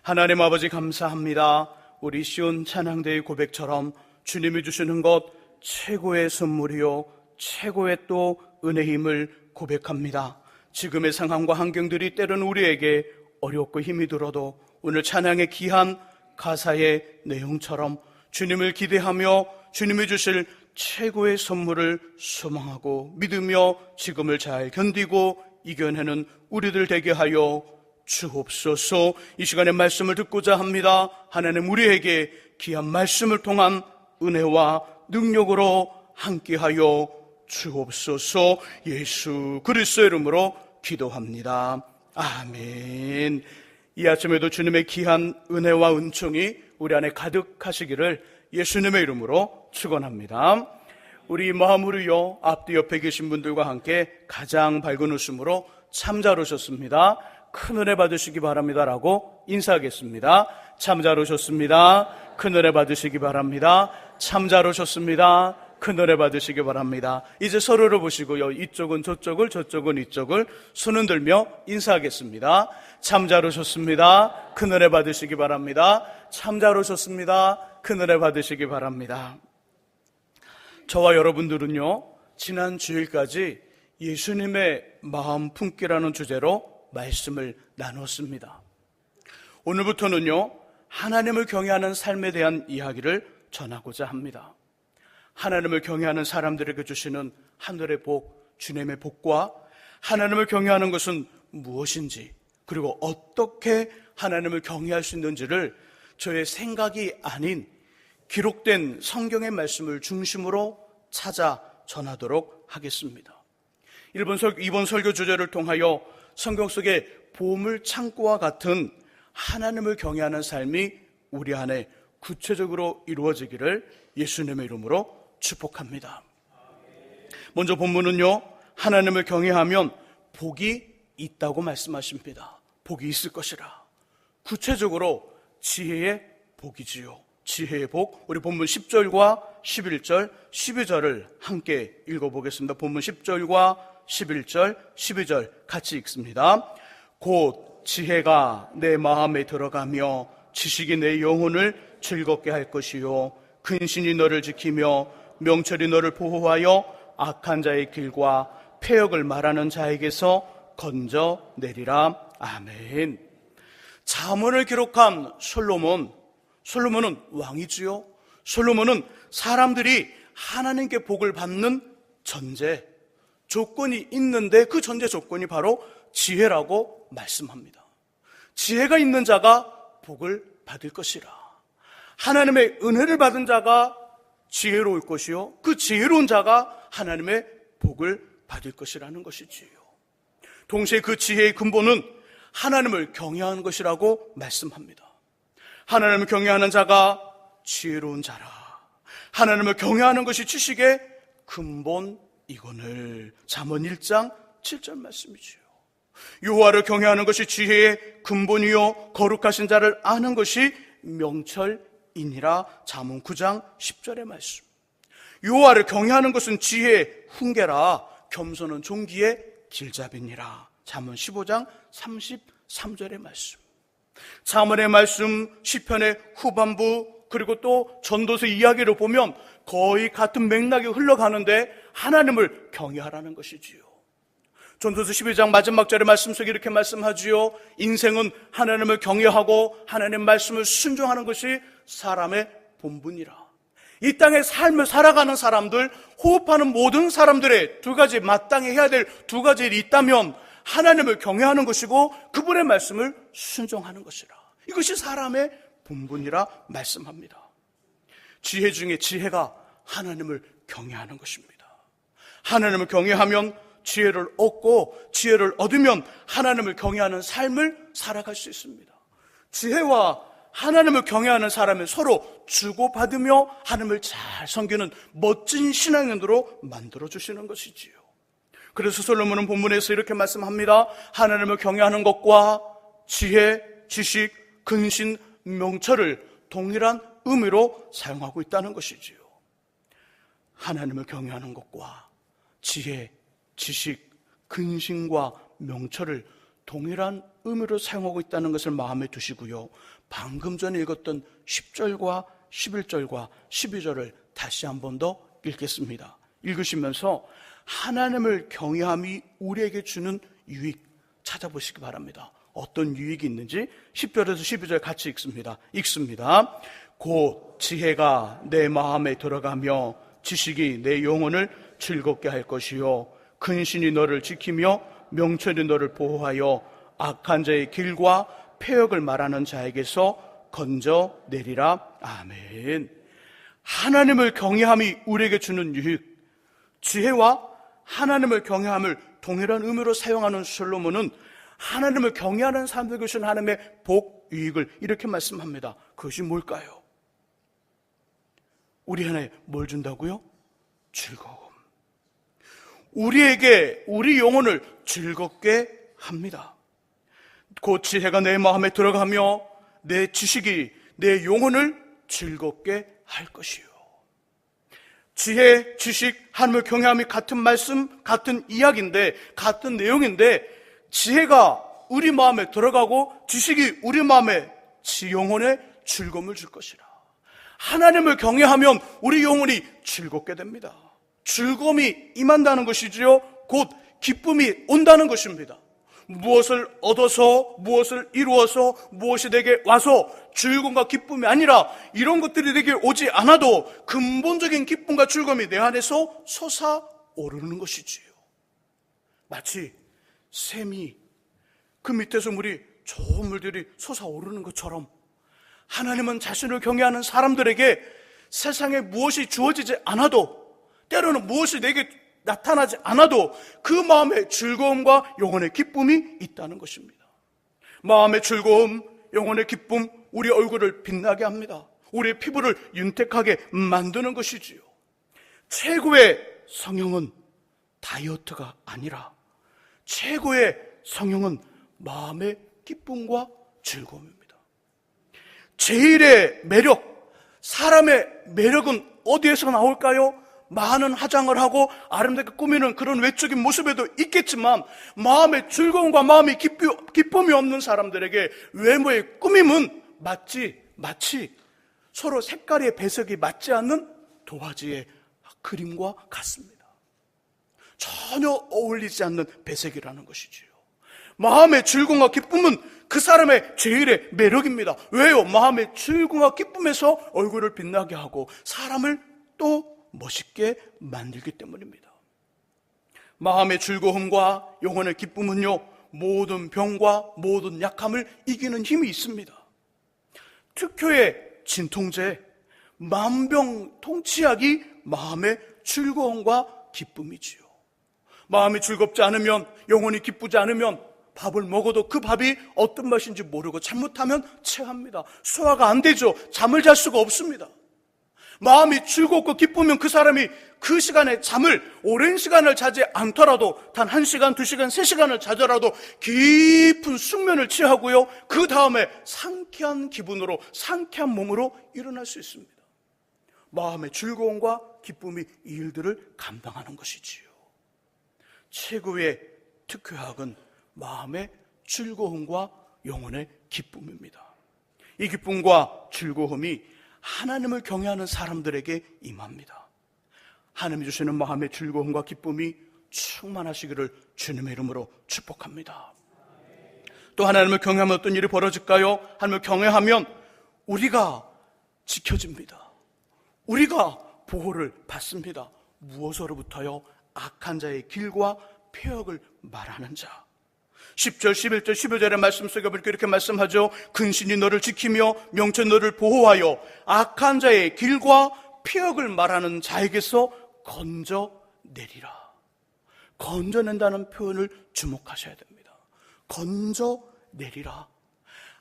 하나님 아버지 감사합니다. 우리 시온 찬양대의 고백처럼 주님이 주시는 것 최고의 선물이요 최고의 또 은혜의 힘을 고백합니다. 지금의 상황과 환경들이 때로는 우리에게 어렵고 힘이 들어도 오늘 찬양의 귀한 가사의 내용처럼 주님을 기대하며 주님이 주실 최고의 선물을 소망하고 믿으며 지금을 잘 견디고 이겨내는 우리들 되게 하여 주옵소서. 이 시간에 말씀을 듣고자 합니다. 하나님 우리에게 귀한 말씀을 통한 은혜와 능력으로 함께하여 주옵소서. 예수 그리스도의 이름으로 기도합니다. 아멘. 이 아침에도 주님의 귀한 은혜와 은총이 우리 안에 가득하시기를 예수님의 이름으로 축원합니다. 우리 마음으로요 앞뒤 옆에 계신 분들과 함께 가장 밝은 웃음으로 참 잘 오셨습니다, 큰 은혜 받으시기 바랍니다라고 인사하겠습니다. 참 잘 오셨습니다, 큰 은혜 받으시기 바랍니다. 참 잘 오셨습니다, 큰 은혜 받으시기 바랍니다. 이제 서로를 보시고요 이쪽은 저쪽을 저쪽은 이쪽을 손 흔들며 인사하겠습니다. 참 잘 오셨습니다, 큰 은혜 받으시기 바랍니다. 참 잘 오셨습니다, 큰 은혜 받으시기 바랍니다. 저와 여러분들은요 지난 주일까지 예수님의 마음 품기라는 주제로 말씀을 나눴습니다. 오늘부터는요 하나님을 경외하는 삶에 대한 이야기를 전하고자 합니다. 하나님을 경외하는 사람들에게 주시는 하늘의 복, 주님의 복과 하나님을 경외하는 것은 무엇인지, 그리고 어떻게 하나님을 경외할 수 있는지를 저의 생각이 아닌 기록된 성경의 말씀을 중심으로 찾아 전하도록 하겠습니다. 이번 설교 주제를 통하여 성경 속의 보물 창고와 같은 하나님을 경외하는 삶이 우리 안에 구체적으로 이루어지기를 예수님의 이름으로 축복합니다. 먼저 본문은요 하나님을 경외하면 복이 있다고 말씀하십니다. 복이 있을 것이라. 구체적으로 지혜의 복이지요. 지혜의 복, 우리 본문 10절과 11절, 12절을 함께 읽어보겠습니다. 본문 10절과 11절, 12절 같이 읽습니다. 곧 지혜가 내 마음에 들어가며 지식이 내 영혼을 즐겁게 할 것이요 근신이 너를 지키며 명철이 너를 보호하여 악한 자의 길과 패역을 말하는 자에게서 건져내리라. 아멘. 잠언을 기록한 솔로몬은 왕이지요. 솔로몬은 사람들이 하나님께 복을 받는 전제 조건이 있는데 그 전제 조건이 바로 지혜라고 말씀합니다. 지혜가 있는 자가 복을 받을 것이라. 하나님의 은혜를 받은 자가 지혜로울 것이요 그 지혜로운 자가 하나님의 복을 받을 것이라는 것이지요. 동시에 그 지혜의 근본은 하나님을 경외하는 것이라고 말씀합니다. 하나님을 경외하는 자가 지혜로운 자라. 하나님을 경외하는 것이 지식의 근본이거늘. 잠언 1장 7절 말씀이지요. 여호와를 경외하는 것이 지혜의 근본이요 거룩하신 자를 아는 것이 명철이니라. 잠언 9장 10절의 말씀. 여호와를 경외하는 것은 지혜의 훈계라. 겸손은 종기의 길잡이니라. 잠언 15장 33절의 말씀. 잠언의 말씀, 시편의 후반부, 그리고 또 전도서 이야기를 보면 거의 같은 맥락이 흘러가는데 하나님을 경외하라는 것이지요. 전도서 12장 마지막 절의 말씀 속에 이렇게 말씀하지요. 인생은 하나님을 경외하고 하나님 말씀을 순종하는 것이 사람의 본분이라. 이 땅의 삶을 살아가는 사람들, 호흡하는 모든 사람들의 두 가지 마땅히 해야 될 두 가지 일이 있다면 하나님을 경외하는 것이고 그분의 말씀을 순종하는 것이라. 이것이 사람의 본분이라 말씀합니다. 지혜 중에 지혜가 하나님을 경외하는 것입니다. 하나님을 경외하면 지혜를 얻고 지혜를 얻으면 하나님을 경외하는 삶을 살아갈 수 있습니다. 지혜와 하나님을 경외하는 사람은 서로 주고받으며 하나님을 잘 섬기는 멋진 신앙인으로 만들어주시는 것이지요. 그래서 솔로몬은 본문에서 이렇게 말씀합니다. 하나님을 경외하는 것과 지혜, 지식, 근신, 명철을 동일한 의미로 사용하고 있다는 것이지요. 하나님을 경외하는 것과 지혜, 지식, 근신과 명철을 동일한 의미로 사용하고 있다는 것을 마음에 두시고요. 방금 전에 읽었던 10절과 11절과 12절을 다시 한 번 더 읽겠습니다. 읽으시면서 하나님을 경외함이 우리에게 주는 유익 찾아보시기 바랍니다. 어떤 유익이 있는지 10절에서 12절 같이 읽습니다. 곧 지혜가 내 마음에 들어가며 지식이 내 영혼을 즐겁게 할 것이요 근신이 너를 지키며 명철이 너를 보호하여 악한 자의 길과 폐역을 말하는 자에게서 건져내리라. 아멘. 하나님을 경외함이 우리에게 주는 유익, 지혜와 하나님을 경외함을 동일한 의미로 사용하는 솔로몬은 하나님을 경외하는 사람들에게 주신 하나님의 복, 유익을 이렇게 말씀합니다. 그것이 뭘까요? 우리 안에 뭘 준다고요? 즐거움. 우리에게 우리 영혼을 즐겁게 합니다. 곧 지혜가 내 마음에 들어가며 내 지식이 내 영혼을 즐겁게 할 것이요. 지혜, 지식, 하나님을 경외함이 같은 말씀, 같은 이야기인데, 같은 내용인데, 지혜가 우리 마음에 들어가고 지식이 우리 마음에 영혼에 즐거움을 줄 것이라. 하나님을 경외하면 우리 영혼이 즐겁게 됩니다. 즐거움이 임한다는 것이지요. 곧 기쁨이 온다는 것입니다. 무엇을 얻어서, 무엇을 이루어서, 무엇이 내게 와서 즐거움과 기쁨이 아니라 이런 것들이 내게 오지 않아도 근본적인 기쁨과 즐거움이 내 안에서 솟아오르는 것이지요. 마치 샘이 그 밑에서 물이 좋은 물들이 솟아오르는 것처럼 하나님은 자신을 경외하는 사람들에게 세상에 무엇이 주어지지 않아도, 때로는 무엇이 내게 나타나지 않아도 그 마음에 즐거움과 영혼의 기쁨이 있다는 것입니다. 마음의 즐거움, 영혼의 기쁨, 우리 얼굴을 빛나게 합니다. 우리의 피부를 윤택하게 만드는 것이지요. 최고의 성형은 다이어트가 아니라 최고의 성형은 마음의 기쁨과 즐거움입니다. 제일의 매력, 사람의 매력은 어디에서 나올까요? 많은 화장을 하고 아름답게 꾸미는 그런 외적인 모습에도 있겠지만 마음의 즐거움과 마음의 기쁨이 없는 사람들에게 외모의 꾸밈은 마치 서로 색깔의 배색이 맞지 않는 도화지의 그림과 같습니다. 전혀 어울리지 않는 배색이라는 것이지요. 마음의 즐거움과 기쁨은 그 사람의 제일의 매력입니다. 왜요? 마음의 즐거움과 기쁨에서 얼굴을 빛나게 하고 사람을 또 멋있게 만들기 때문입니다. 마음의 즐거움과 영혼의 기쁨은요, 모든 병과 모든 약함을 이기는 힘이 있습니다. 특효의 진통제, 만병통치약이 마음의 즐거움과 기쁨이지요. 마음이 즐겁지 않으면, 영혼이 기쁘지 않으면 밥을 먹어도 그 밥이 어떤 맛인지 모르고 잘못하면 체합니다. 소화가 안 되죠. 잠을 잘 수가 없습니다. 마음이 즐겁고 기쁘면 그 사람이 그 시간에 잠을 오랜 시간을 자지 않더라도 단 1시간, 2시간, 3시간을 자더라도 깊은 숙면을 취하고요, 그 다음에 상쾌한 기분으로, 상쾌한 몸으로 일어날 수 있습니다. 마음의 즐거움과 기쁨이 이 일들을 감당하는 것이지요. 최고의 특효약은 마음의 즐거움과 영혼의 기쁨입니다. 이 기쁨과 즐거움이 하나님을 경외하는 사람들에게 임합니다. 하나님이 주시는 마음의 즐거움과 기쁨이 충만하시기를 주님의 이름으로 축복합니다. 또 하나님을 경외하면 어떤 일이 벌어질까요? 하나님을 경외하면 우리가 지켜집니다. 우리가 보호를 받습니다. 무엇으로부터요? 악한 자의 길과 폐역을 말하는 자. 10절, 11절, 12절의 말씀 속에 보니까 이렇게 말씀하죠. 근신이 너를 지키며 명철 너를 보호하여 악한 자의 길과 폐역을 말하는 자에게서 건져내리라. 건져낸다는 표현을 주목하셔야 됩니다. 건져내리라.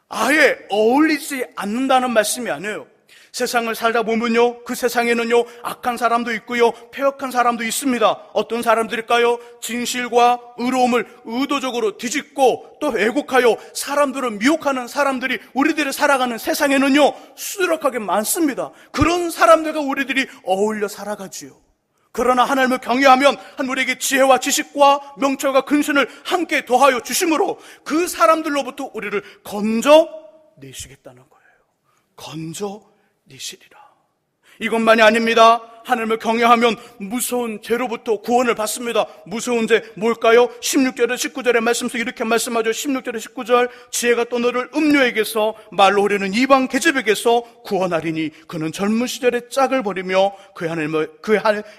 아예 어울리지 않는다는 말씀이 아니에요. 세상을 살다 보면요, 그 세상에는요, 악한 사람도 있고요, 폐역한 사람도 있습니다. 어떤 사람들일까요? 진실과 의로움을 의도적으로 뒤집고 또 왜곡하여 사람들을 미혹하는 사람들이 우리들이 살아가는 세상에는요, 수두룩하게 많습니다. 그런 사람들과 우리들이 어울려 살아가지요. 그러나 하나님을 경외하면 우리에게 지혜와 지식과 명철과 근신을 함께 더하여 주심으로 그 사람들로부터 우리를 건져내시겠다는 거예요. 건져내시리라. 이것만이 아닙니다. 하나님을 경외하면 무서운 죄로부터 구원을 받습니다. 무서운 죄 뭘까요? 16절에 19절의 말씀 속에 이렇게 말씀하죠. 16절에 19절, 지혜가 또 너를 음료에게서 말로 흐르는 이방 계집에게서 구원하리니 그는 젊은 시절의 짝을 버리며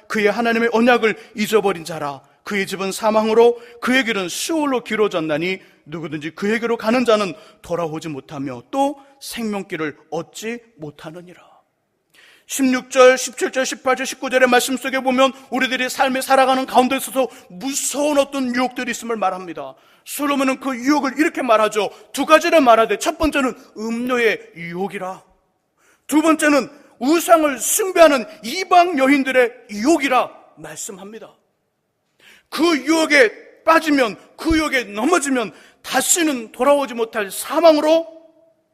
그의 하나님의 언약을 잊어버린 자라. 그의 집은 사망으로 그의 길은 시올로 길어졌나니 누구든지 그에게로 가는 자는 돌아오지 못하며 또 생명길을 얻지 못하느니라. 16절, 17절, 18절, 19절의 말씀 속에 보면 우리들이 삶에 살아가는 가운데 있어서 무서운 어떤 유혹들이 있음을 말합니다. 솔로몬은 그 유혹을 이렇게 말하죠. 두 가지를 말하되, 첫 번째는 음료의 유혹이라, 두 번째는 우상을 숭배하는 이방 여인들의 유혹이라 말씀합니다. 그 유혹에 빠지면, 그 유혹에 넘어지면 다시는 돌아오지 못할 사망으로,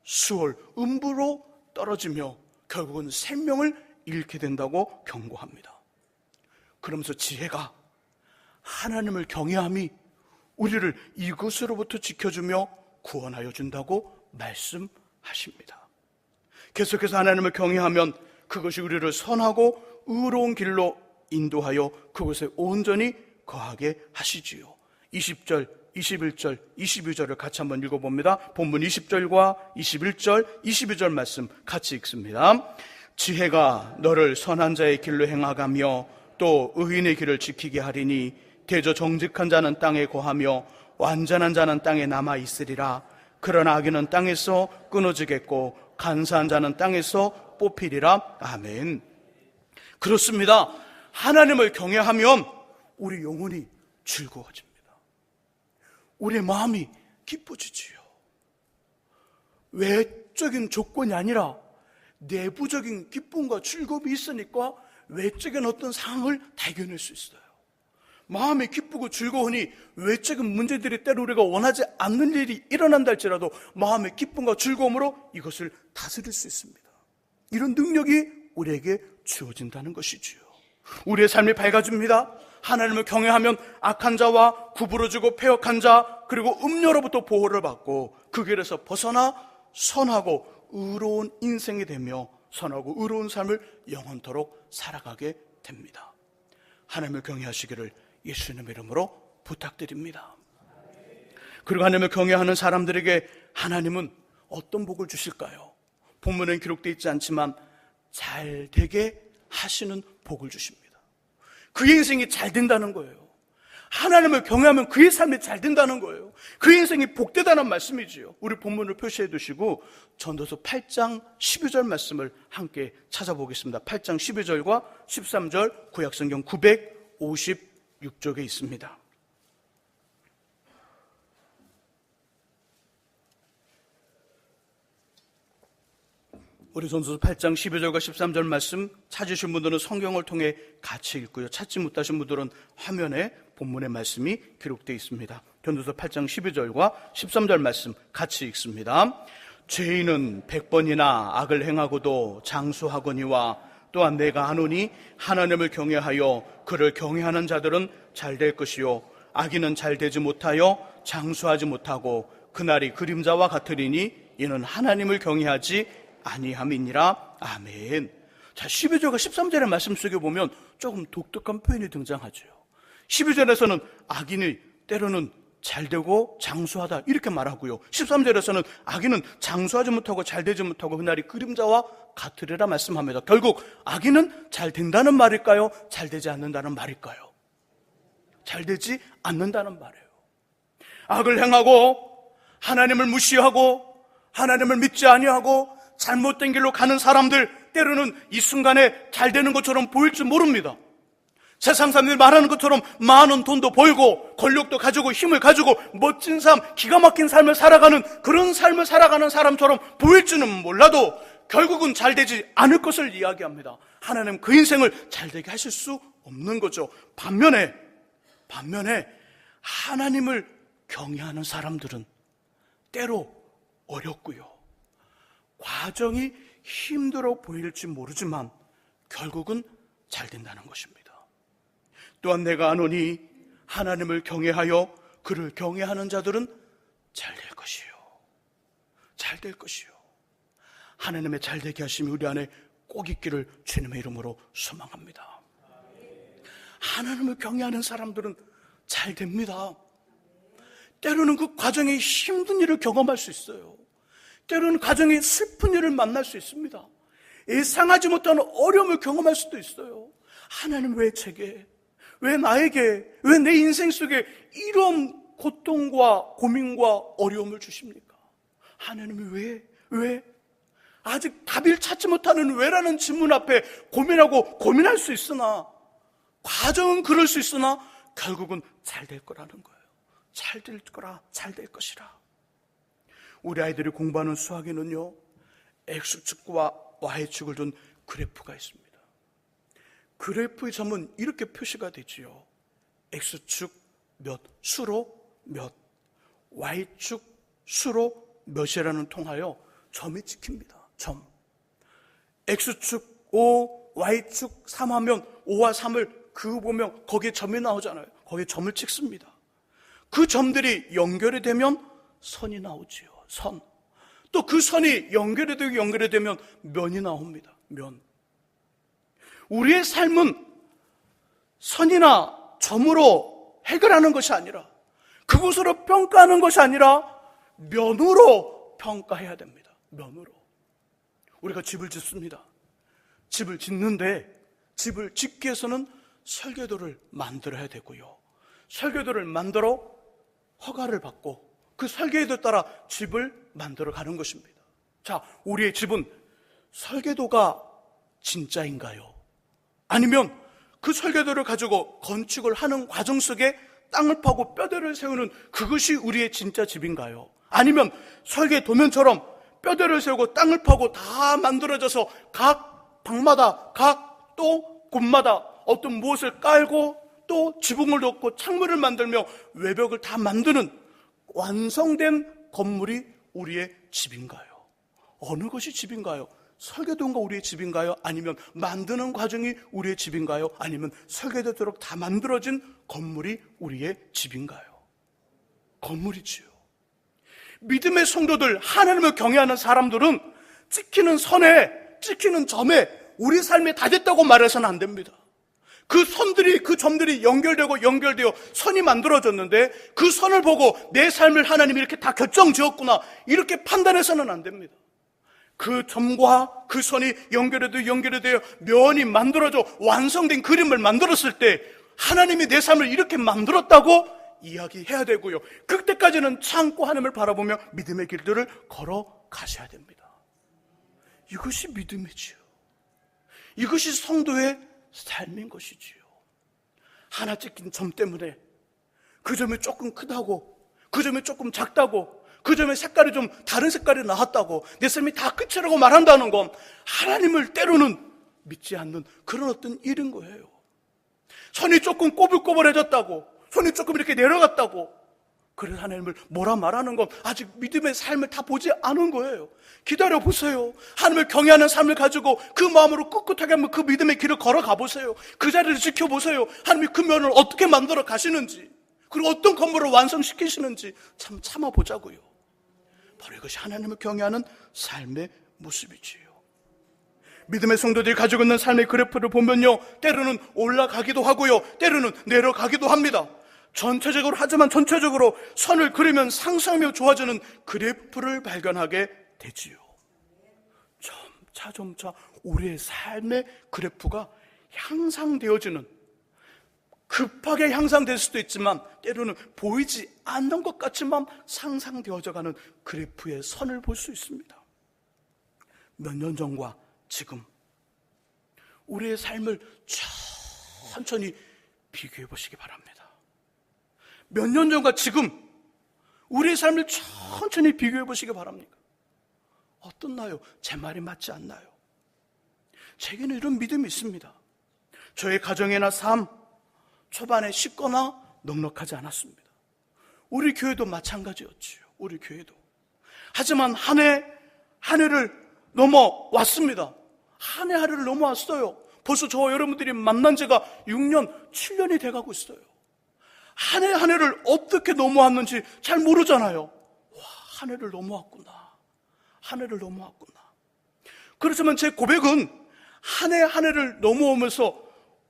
수월, 음부로 떨어지며 결국은 생명을 잃게 된다고 경고합니다. 그러면서 지혜가, 하나님을 경외함이 우리를 이것으로부터 지켜주며 구원하여 준다고 말씀하십니다. 계속해서 하나님을 경외하면 그것이 우리를 선하고 의로운 길로 인도하여 그곳에 온전히 거하게 하시지요. 20절, 21절, 22절을 같이 한번 읽어봅니다. 본문 20절과 21절, 22절 말씀 같이 읽습니다. 지혜가 너를 선한 자의 길로 행하가며 또 의인의 길을 지키게 하리니 대저 정직한 자는 땅에 거하며 완전한 자는 땅에 남아 있으리라. 그러나 악인은 땅에서 끊어지겠고 간사한 자는 땅에서 뽑히리라. 아멘. 그렇습니다. 하나님을 경외하면 우리 영혼이 즐거워집니다. 우리의 마음이 기뻐지지요. 외적인 조건이 아니라 내부적인 기쁨과 즐거움이 있으니까 외적인 어떤 상황을 다 이겨낼 수 있어요. 마음이 기쁘고 즐거우니 외적인 문제들이 때로 우리가 원하지 않는 일이 일어난다 할지라도 마음의 기쁨과 즐거움으로 이것을 다스릴 수 있습니다. 이런 능력이 우리에게 주어진다는 것이지요. 우리의 삶이 밝아집니다. 하나님을 경외하면 악한 자와 구부러지고 패역한 자, 그리고 음료로부터 보호를 받고 그 길에서 벗어나 선하고 의로운 인생이 되며 선하고 의로운 삶을 영원토록 살아가게 됩니다. 하나님을 경외하시기를 예수님의 이름으로 부탁드립니다. 그리고 하나님을 경외하는 사람들에게 하나님은 어떤 복을 주실까요? 본문엔 기록되어 있지 않지만 잘 되게 하시는 복을 주십니다. 그의 인생이 잘 된다는 거예요. 하나님을 경외하면 그의 삶이 잘 된다는 거예요. 그의 인생이 복되다는 말씀이지요. 우리 본문을 표시해 두시고 전도서 8장 12절 말씀을 함께 찾아보겠습니다. 8장 12절과 13절 구약성경 956쪽에 있습니다. 우리 전도서 8장 12절과 13절 말씀 찾으신 분들은 성경을 통해 같이 읽고요. 찾지 못하신 분들은 화면에 본문의 말씀이 기록되어 있습니다. 전도서 8장 12절과 13절 말씀 같이 읽습니다. 죄인은 100번이나 악을 행하고도 장수하거니와 또한 내가 아노니 하나님을 경외하여 그를 경외하는 자들은 잘 될 것이요 악인은 잘 되지 못하여 장수하지 못하고 그날이 그림자와 같으리니 이는 하나님을 경외하지 아니함이니라. 아멘. 자, 12절과 13절의 말씀 속에 보면 조금 독특한 표현이 등장하죠. 12절에서는 악인이 때로는 잘되고 장수하다 이렇게 말하고요, 13절에서는 악인은 장수하지 못하고 잘되지 못하고 그날이 그림자와 같으리라 말씀합니다. 결국 악인은 잘된다는 말일까요? 잘되지 않는다는 말일까요? 잘되지 않는다는 말이에요. 악을 행하고 하나님을 무시하고 하나님을 믿지 아니하고 잘못된 길로 가는 사람들, 때로는 이 순간에 잘 되는 것처럼 보일 줄 모릅니다. 세상 사람들이 말하는 것처럼 많은 돈도 벌고 권력도 가지고 힘을 가지고 멋진 삶, 기가 막힌 삶을 살아가는 그런 삶을 살아가는 사람처럼 보일 줄은 몰라도 결국은 잘 되지 않을 것을 이야기합니다. 하나님 그 인생을 잘 되게 하실 수 없는 거죠. 반면에 하나님을 경외하는 사람들은 때로 어렵고요, 과정이 힘들어 보일지 모르지만 결국은 잘 된다는 것입니다. 또한 내가 아노니 하나님을 경외하여 그를 경외하는 자들은 잘 될 것이요. 잘 될 것이요. 하나님의 잘되게 하심이 우리 안에 꼭 있기를 주님의 이름으로 소망합니다. 하나님을 경외하는 사람들은 잘 됩니다. 때로는 그 과정에 힘든 일을 경험할 수 있어요. 때로는 과정에 슬픈 일을 만날 수 있습니다. 예상하지 못하는 어려움을 경험할 수도 있어요. 하나님 왜 제게, 왜 나에게, 왜 내 인생 속에 이런 고통과 고민과 어려움을 주십니까? 하나님이 왜? 아직 답을 찾지 못하는 왜라는 질문 앞에 고민할 수 있으나, 과정은 그럴 수 있으나 결국은 잘 될 거라는 거예요. 잘 될 것이라. 우리 아이들이 공부하는 수학에는요, X축과 Y축을 둔 그래프가 있습니다. 그래프의 점은 이렇게 표시가 되지요. X축 몇, 수로 몇, Y축 수로 몇이라는 통하여 점이 찍힙니다. 점. X축 5, Y축 3 하면 5와 3을 보면 거기에 점이 나오잖아요. 거기에 점을 찍습니다. 그 점들이 연결이 되면 선이 나오지요. 선. 또 그 선이 연결이 되면 면이 나옵니다. 면. 우리의 삶은 선이나 점으로 해결하는 것이 아니라, 그것으로 평가하는 것이 아니라 면으로 평가해야 됩니다. 면으로. 우리가 집을 짓습니다. 집을 짓는데 집을 짓기 위해서는 설계도를 만들어야 되고요. 설계도를 만들어 허가를 받고 그 설계도에 따라 집을 만들어 가는 것입니다. 자, 우리의 집은 설계도가 진짜인가요? 아니면 그 설계도를 가지고 건축을 하는 과정 속에 땅을 파고 뼈대를 세우는 그것이 우리의 진짜 집인가요? 아니면 설계도면처럼 뼈대를 세우고 땅을 파고 다 만들어져서 각 방마다, 각 또 곳마다 어떤 무엇을 깔고 또 지붕을 넣고 창문을 만들며 외벽을 다 만드는 완성된 건물이 우리의 집인가요? 어느 것이 집인가요? 설계도가 우리의 집인가요? 아니면 만드는 과정이 우리의 집인가요? 아니면 설계도대로 다 만들어진 건물이 우리의 집인가요? 건물이지요. 믿음의 성도들, 하나님을 경외하는 사람들은 찍히는 선에, 찍히는 점에 우리 삶이 다 됐다고 말해서는 안 됩니다. 그 선들이, 그 점들이 연결되어 선이 만들어졌는데 그 선을 보고 내 삶을 하나님이 이렇게 다 결정지었구나, 이렇게 판단해서는 안 됩니다. 그 점과 그 선이 연결되어 면이 만들어져 완성된 그림을 만들었을 때 하나님이 내 삶을 이렇게 만들었다고 이야기해야 되고요. 그때까지는 참고 하나님을 바라보며 믿음의 길들을 걸어가셔야 됩니다. 이것이 믿음이지요. 이것이 성도의 삶인 것이지요. 하나 찍힌 점 때문에 그 점이 조금 크다고, 그 점이 조금 작다고, 그 점의 색깔이 좀 다른 색깔이 나왔다고 내 삶이 다 끝이라고 말한다는 건 하나님을 때로는 믿지 않는 그런 어떤 일인 거예요. 선이 조금 꼬불꼬불해졌다고, 손이 조금 이렇게 내려갔다고, 그래서 하나님을 뭐라 말하는 건 아직 믿음의 삶을 다 보지 않은 거예요. 기다려보세요. 하나님을 경외하는 삶을 가지고 그 마음으로 꿋꿋하게 한번 그 믿음의 길을 걸어가 보세요. 그 자리를 지켜보세요. 하나님이 그 면을 어떻게 만들어 가시는지, 그리고 어떤 건물을 완성시키시는지 참아보자고요. 바로 이것이 하나님을 경외하는 삶의 모습이지요. 믿음의 성도들이 가지고 있는 삶의 그래프를 보면요, 때로는 올라가기도 하고요, 때로는 내려가기도 합니다. 전체적으로 선을 그리면 상상하며 좋아지는 그래프를 발견하게 되지요. 점차 우리의 삶의 그래프가 향상되어지는, 급하게 향상될 수도 있지만 때로는 보이지 않는 것 같지만 상상되어져 가는 그래프의 선을 볼 수 있습니다. 몇 년 전과 지금 우리의 삶을 천천히 비교해 보시기 바랍니다. 몇 년 전과 지금 우리의 삶을 천천히 비교해 보시기 바랍니다. 어떻나요? 제 말이 맞지 않나요? 제게는 이런 믿음이 있습니다. 저의 가정이나 삶, 초반에 쉽거나 넉넉하지 않았습니다. 우리 교회도 마찬가지였지요. 우리 교회도. 하지만 한 해를 넘어왔습니다. 한 해를 넘어왔어요. 벌써 저와 여러분들이 만난 지가 6년, 7년이 돼가고 있어요. 한 해 한 해를 어떻게 넘어왔는지 잘 모르잖아요. 와, 한 해를 넘어왔구나. 한 해를 넘어왔구나. 그렇지만 제 고백은 한 해 한 해를 넘어오면서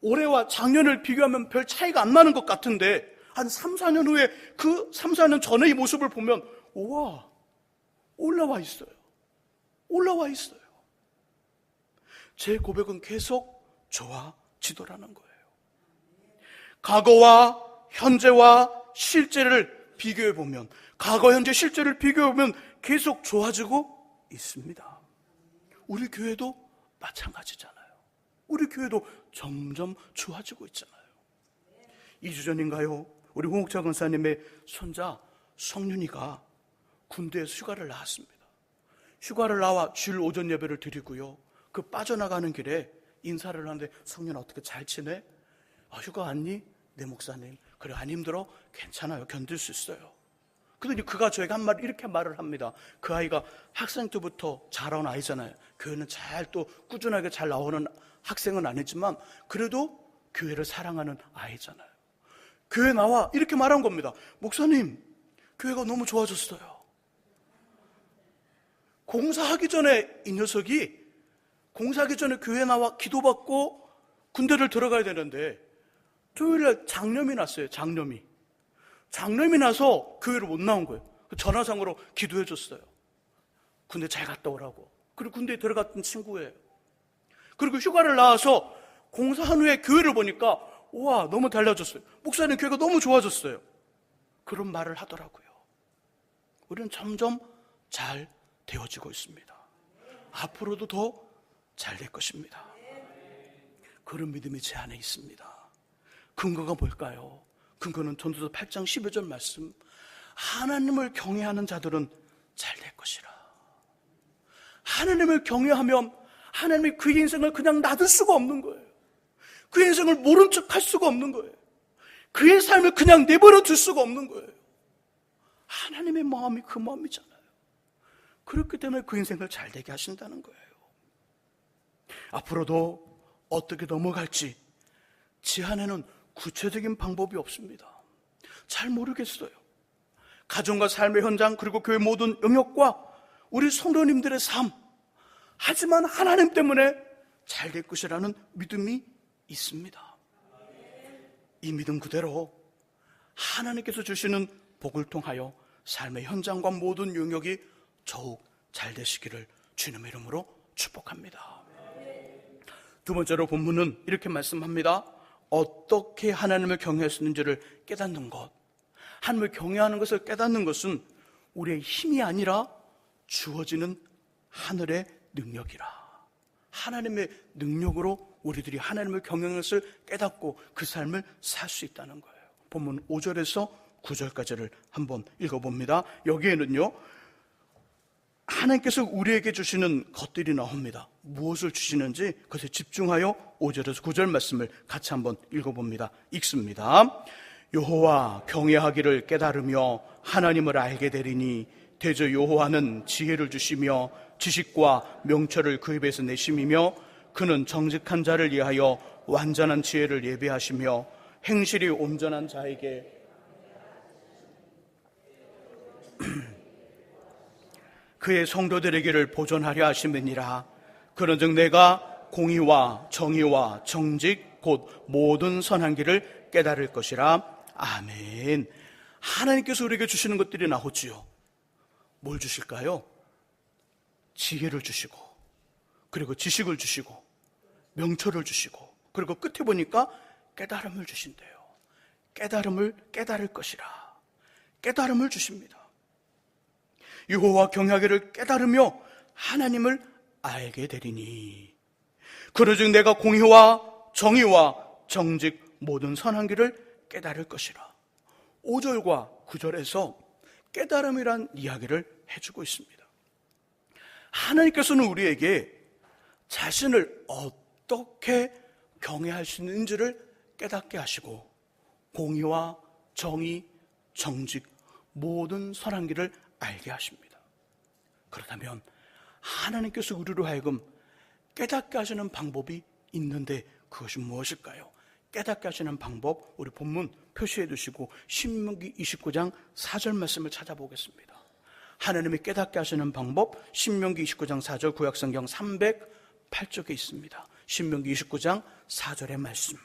올해와 작년을 비교하면 별 차이가 안 나는 것 같은데 한 3, 4년 후에 그 3, 4년 전의 이 모습을 보면 우와, 올라와 있어요. 올라와 있어요. 제 고백은 계속 좋아지더라는 거예요. 과거와 현재와 실제를 비교해보면, 과거, 현재, 실제를 비교해보면 계속 좋아지고 있습니다. 우리 교회도 마찬가지잖아요. 우리 교회도 점점 좋아지고 있잖아요. 2주 전인가요? 우리 홍옥자 권사님의 손자 성윤이가 군대에서 휴가를 나왔습니다. 휴가를 나와 주일 오전 예배를 드리고요. 그 빠져나가는 길에 인사를 하는데 성윤아 어떻게 잘 지내? 휴가 왔니? 네 목사님. 그래 안 힘들어? 괜찮아요. 견딜 수 있어요. 그러더니 그가 저에게 한 말 이렇게 말을 합니다. 그 아이가 학생 때부터 자라온 아이잖아요. 교회는 잘 또 꾸준하게 잘 나오는 학생은 아니지만 그래도 교회를 사랑하는 아이잖아요. 교회 나와 이렇게 말한 겁니다. 목사님, 교회가 너무 좋아졌어요. 공사하기 전에 이 녀석이 공사하기 전에 교회 나와 기도받고 군대를 들어가야 되는데 토요일날 장염이 났어요. 장염이 나서 교회를 못 나온 거예요. 전화상으로 기도해 줬어요. 군대 잘 갔다 오라고. 그리고 군대에 들어갔던 친구예요. 그리고 휴가를 나와서 공사한 후에 교회를 보니까 우와 너무 달라졌어요. 목사님 교회가 너무 좋아졌어요. 그런 말을 하더라고요. 우리는 점점 잘 되어지고 있습니다. 앞으로도 더 잘 될 것입니다. 그런 믿음이 제 안에 있습니다. 근거가 뭘까요? 근거는 전도서 8장 12절 말씀. 하나님을 경외하는 자들은 잘 될 것이라. 하나님을 경외하면 하나님이 그의 인생을 그냥 놔둘 수가 없는 거예요. 그의 인생을 모른 척 할 수가 없는 거예요. 그의 삶을 그냥 내버려 둘 수가 없는 거예요. 하나님의 마음이 그 마음이잖아요. 그렇기 때문에 그 인생을 잘 되게 하신다는 거예요. 앞으로도 어떻게 넘어갈지 제 안에는 구체적인 방법이 없습니다. 잘 모르겠어요. 가정과 삶의 현장 그리고 교회 모든 영역과 우리 성도님들의 삶, 하지만 하나님 때문에 잘 될 것이라는 믿음이 있습니다. 이 믿음 그대로 하나님께서 주시는 복을 통하여 삶의 현장과 모든 영역이 더욱 잘 되시기를 주님의 이름으로 축복합니다. 두 번째로 본문은 이렇게 말씀합니다. 어떻게 하나님을 경외할 수 있는지를 깨닫는 것. 하나님을 경외하는 것을 깨닫는 것은 우리의 힘이 아니라 주어지는 하늘의 능력이라. 하나님의 능력으로 우리들이 하나님을 경외하는 것을 깨닫고 그 삶을 살 수 있다는 거예요. 본문 5절에서 9절까지를 한번 읽어봅니다. 여기에는요, 하나님께서 우리에게 주시는 것들이 나옵니다. 무엇을 주시는지 그것에 집중하여 5절에서 9절 말씀을 같이 한번 읽어봅니다. 읽습니다. 여호와 경외하기를 깨달으며 하나님을 알게 되리니 대저 여호와는 지혜를 주시며 지식과 명철을 그 입에서 내심이며 그는 정직한 자를 위하여 완전한 지혜를 예비하시며 행실이 온전한 자에게 그의 성도들에게를 보존하려 하심이니라. 그런즉 내가 공의와 정의와 정직 곧 모든 선한 길을 깨달을 것이라. 아멘. 하나님께서 우리에게 주시는 것들이 나오지요. 뭘 주실까요? 지혜를 주시고, 그리고 지식을 주시고, 명철을 주시고, 그리고 끝에 보니까 깨달음을 주신대요. 깨달음을 깨달을 것이라. 깨달음을 주십니다. 여호와 경외하기를 깨달으며 하나님을 알게 되리니 그러즉 내가 공의와 정의와 정직 모든 선한 길을 깨달을 것이라. 5절과 9절에서 깨달음이란 이야기를 해주고 있습니다. 하나님께서는 우리에게 자신을 어떻게 경외할 수 있는지를 깨닫게 하시고 공의와 정의, 정직 모든 선한 길을 알게 하십니다. 그렇다면 하나님께서 우리로 하여금 깨닫게 하시는 방법이 있는데 그것이 무엇일까요? 깨닫게 하시는 방법, 우리 본문 표시해 두시고 신명기 29장 4절 말씀을 찾아보겠습니다. 하나님이 깨닫게 하시는 방법, 신명기 29장 4절, 구약성경 308쪽에 있습니다. 신명기 29장 4절의 말씀.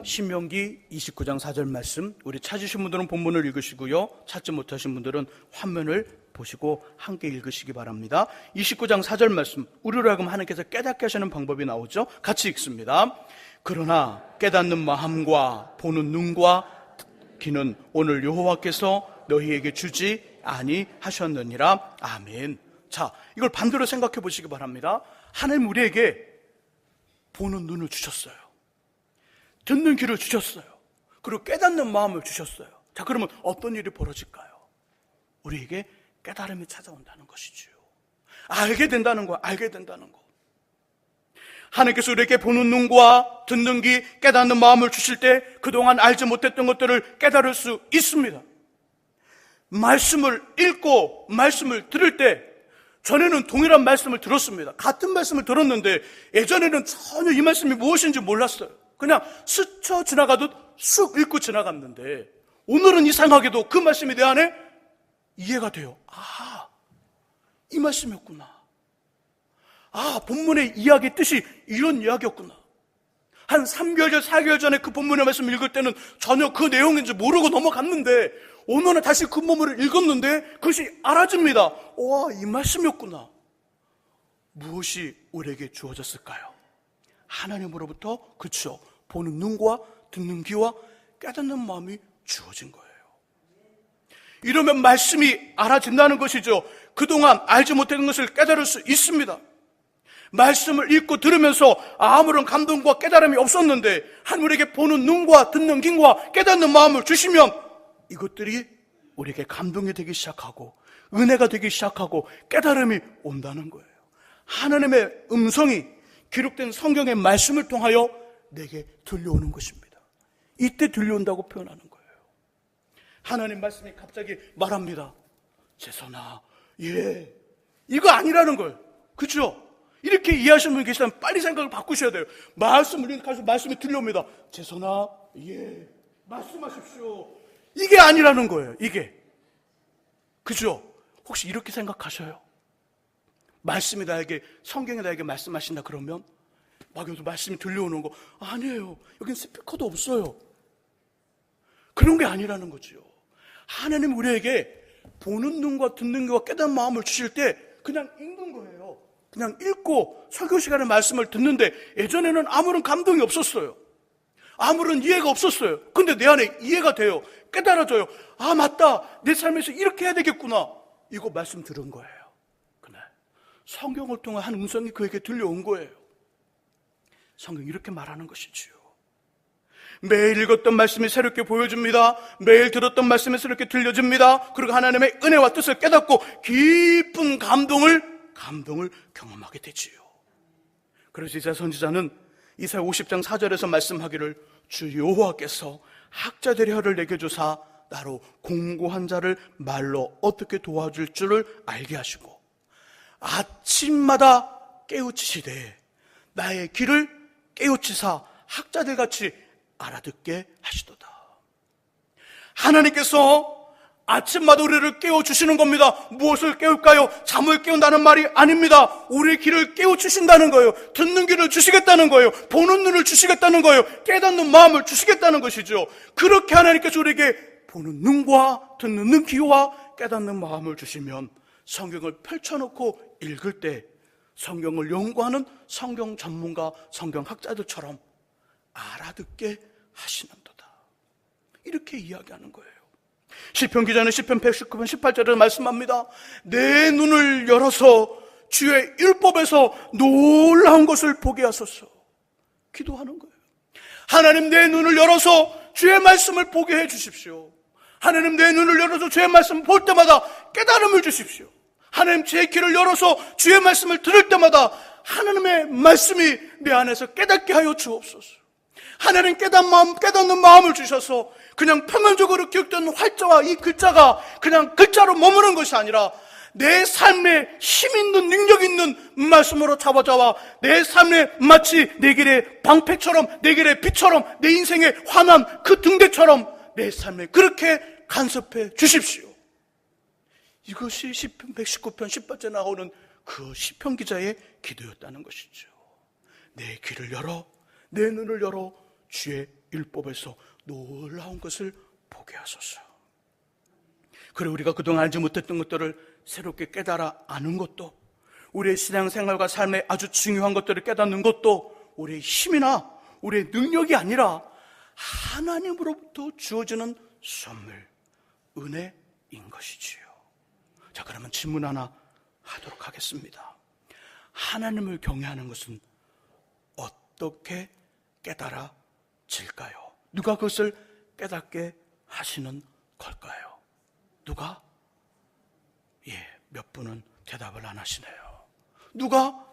신명기 29장 4절 말씀, 우리 찾으신 분들은 본문을 읽으시고요, 찾지 못하신 분들은 화면을 보시고 함께 읽으시기 바랍니다. 29장 4절 말씀, 우리로 하여금 하나님께서 깨닫게 하시는 방법이 나오죠. 같이 읽습니다. 그러나 깨닫는 마음과 보는 눈과 귀는 오늘 여호와께서 너희에게 주지 아니하셨느니라. 아멘. 자, 이걸 반대로 생각해 보시기 바랍니다. 하나님 우리에게 보는 눈을 주셨어요. 듣는 귀를 주셨어요. 그리고 깨닫는 마음을 주셨어요. 자, 그러면 어떤 일이 벌어질까요? 우리에게 깨달음이 찾아온다는 것이지요. 알게 된다는 거, 알게 된다는 거. 하나님께서 우리에게 보는 눈과 듣는 귀, 깨닫는 마음을 주실 때 그동안 알지 못했던 것들을 깨달을 수 있습니다. 말씀을 읽고 말씀을 들을 때, 전에는 동일한 말씀을 들었습니다. 같은 말씀을 들었는데 예전에는 전혀 이 말씀이 무엇인지 몰랐어요. 그냥 스쳐 지나가듯 쑥 읽고 지나갔는데 오늘은 이상하게도 그 말씀이 내 안에 이해가 돼요. 아, 이 말씀이었구나. 아, 본문의 이야기의 뜻이 이런 이야기였구나. 한 3개월 전, 4개월 전에 그 본문의 말씀을 읽을 때는 전혀 그 내용인지 모르고 넘어갔는데 오늘은 다시 그 본문을 읽었는데 그것이 알아집니다. 와, 이 말씀이었구나. 무엇이 우리에게 주어졌을까요? 하나님으로부터, 그렇죠, 보는 눈과 듣는 귀와 깨닫는 마음이 주어진 거예요. 이러면 말씀이 알아진다는 것이죠. 그동안 알지 못했던 것을 깨달을 수 있습니다. 말씀을 읽고 들으면서 아무런 감동과 깨달음이 없었는데 하나님에게 보는 눈과 듣는 귀와 깨닫는 마음을 주시면 이것들이 우리에게 감동이 되기 시작하고 은혜가 되기 시작하고 깨달음이 온다는 거예요. 하나님의 음성이 기록된 성경의 말씀을 통하여 내게 들려오는 것입니다. 이때 들려온다고 표현하는 거예요. 하나님 말씀이 갑자기 말합니다. 재선아, 예, 이거 아니라는 거예요. 그죠? 이렇게 이해하시는 분 계시다면 빨리 생각을 바꾸셔야 돼요. 말씀을 가서 말씀이 들려옵니다. 재선아, 예, 말씀하십시오. 이게 아니라는 거예요. 이게. 그죠? 혹시 이렇게 생각하셔요? 말씀이 나에게, 성경이 나에게 말씀하신다 그러면 막 여기서 말씀이 들려오는 거 아니에요. 여긴 스피커도 없어요. 그런 게 아니라는 거지요. 하나님 우리에게 보는 눈과 듣는 귀와 깨닫는 마음을 주실 때 그냥 읽는 거예요. 그냥 읽고 설교 시간에 말씀을 듣는데 예전에는 아무런 감동이 없었어요. 아무런 이해가 없었어요. 근데 내 안에 이해가 돼요. 깨달아져요. 아, 맞다. 내 삶에서 이렇게 해야 되겠구나. 이거 말씀 들은 거예요. 그날 성경을 통해 한 음성이 그에게 들려온 거예요. 성경이 이렇게 말하는 것이지요. 매일 읽었던 말씀이 새롭게 보여줍니다. 매일 들었던 말씀이 새롭게 들려줍니다. 그리고 하나님의 은혜와 뜻을 깨닫고 깊은 감동을 경험하게 되지요. 그래서 이사야 선지자는 이사야 50장 4절에서 말씀하기를 주 여호와께서 학자들의 혀를 내게 주사 나로 공고한 자를 말로 어떻게 도와줄 줄을 알게 하시고 아침마다 깨우치시되 나의 길을 깨우치사 학자들같이 알아듣게 하시도다. 하나님께서 아침마다 우리를 깨워주시는 겁니다. 무엇을 깨울까요? 잠을 깨운다는 말이 아닙니다. 우리의 귀를 깨워주신다는 거예요. 듣는 귀를 주시겠다는 거예요. 보는 눈을 주시겠다는 거예요. 깨닫는 마음을 주시겠다는 것이죠. 그렇게 하나님께서 우리에게 보는 눈과 듣는 귀와 깨닫는 마음을 주시면 성경을 펼쳐놓고 읽을 때 성경을 연구하는 성경 전문가, 성경학자들처럼 알아듣게 하시는도다. 이렇게 이야기하는 거예요. 시편 기자는 시편 119편 18절에 말씀합니다. 내 눈을 열어서 주의 율법에서 놀라운 것을 보게 하소서. 기도하는 거예요. 하나님 내 눈을 열어서 주의 말씀을 보게 해 주십시오. 하나님 내 눈을 열어서 주의 말씀을 볼 때마다 깨달음을 주십시오. 하나님 제 귀를 열어서 주의 말씀을 들을 때마다 하나님의 말씀이 내 안에서 깨닫게 하여 주옵소서. 하나님 깨닫는 마음을 주셔서 그냥 표면적으로 기억되는 활자와 이 글자가 그냥 글자로 머무는 것이 아니라 내 삶에 힘 있는 능력 있는 말씀으로 잡아잡아 내 삶에 마치 내 길의 방패처럼 내 길의 빛처럼 내 인생의 환한 그 등대처럼 내 삶에 그렇게 간섭해 주십시오. 이것이 시편 119편 10번째 나오는 그 시편 기자의 기도였다는 것이죠. 내 귀를 열어 내 눈을 열어 주의 율법에서 놀라운 것을 보게 하소서. 그리고 우리가 그동안 알지 못했던 것들을 새롭게 깨달아 아는 것도, 우리의 신앙생활과 삶에 아주 중요한 것들을 깨닫는 것도 우리의 힘이나 우리의 능력이 아니라 하나님으로부터 주어지는 선물, 은혜인 것이지요. 자, 그러면 질문 하나 하도록 하겠습니다. 하나님을 경외하는 것은 어떻게 깨달아질까요? 누가 그것을 깨닫게 하시는 걸까요? 누가? 몇 분은 대답을 안 하시네요. 누가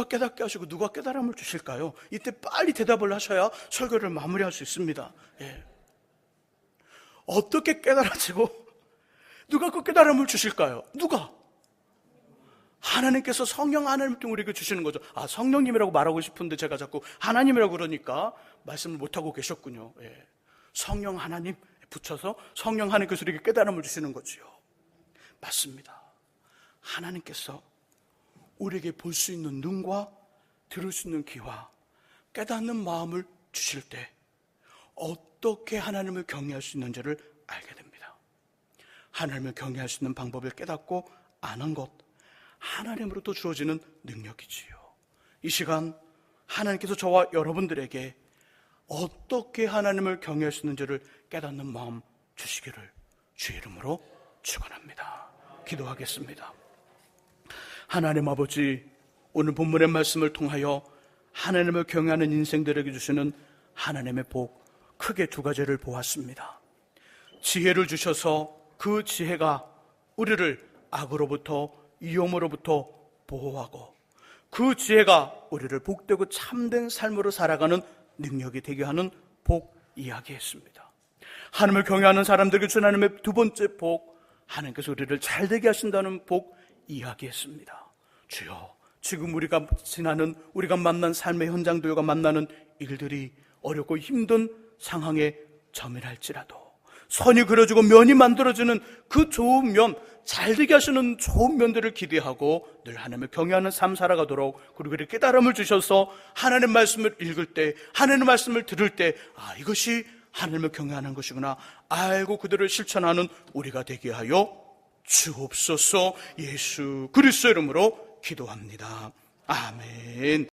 깨닫게 하시고 누가 깨달음을 주실까요? 이때 빨리 대답을 하셔야 설교를 마무리할 수 있습니다. 어떻게 깨달아지고 누가 그 깨달음을 주실까요? 누가? 하나님께서 성령 하나님 통해 우리에게 주시는 거죠. 성령님이라고 말하고 싶은데 제가 자꾸 하나님이라고 그러니까 말씀을 못하고 계셨군요. 성령 하나님 붙여서 성령 하나님께서 우리에게 깨달음을 주시는 거지요. 맞습니다. 하나님께서 우리에게 볼 수 있는 눈과 들을 수 있는 귀와 깨닫는 마음을 주실 때 어떻게 하나님을 경외할 수 있는지를 알게 됩니다. 하나님을 경외할 수 있는 방법을 깨닫고 아는 것, 하나님으로부터 주어지는 능력이지요. 이 시간 하나님께서 저와 여러분들에게 어떻게 하나님을 경외할 수 있는지를 깨닫는 마음 주시기를 주의 이름으로 축원합니다. 기도하겠습니다. 하나님 아버지, 오늘 본문의 말씀을 통하여 하나님을 경외하는 인생들에게 주시는 하나님의 복, 크게 두 가지를 보았습니다. 지혜를 주셔서 그 지혜가 우리를 악으로부터 위험으로부터 보호하고 그 지혜가 우리를 복되고 참된 삶으로 살아가는 능력이 되게 하는 복 이야기했습니다. 하나님을 경외하는 사람들에게 주신 하나님의 두 번째 복, 하나님께서 우리를 잘되게 하신다는 복 이야기했습니다. 주여, 지금 우리가 만난 삶의 현장도 우리가 만나는 일들이 어렵고 힘든 상황에 점일할지라도 선이 그려지고 면이 만들어지는 그 좋은 면, 잘되게 하시는 좋은 면들을 기대하고 늘 하나님을 경외하는 삶 살아가도록, 그리고 이렇게 깨달음을 주셔서 하나님 말씀을 읽을 때, 하나님 말씀을 들을 때 이것이 하나님을 경외하는 것이구나 알고 그들을 실천하는 우리가 되게 하여 주옵소서. 예수 그리스도 이름으로 기도합니다. 아멘.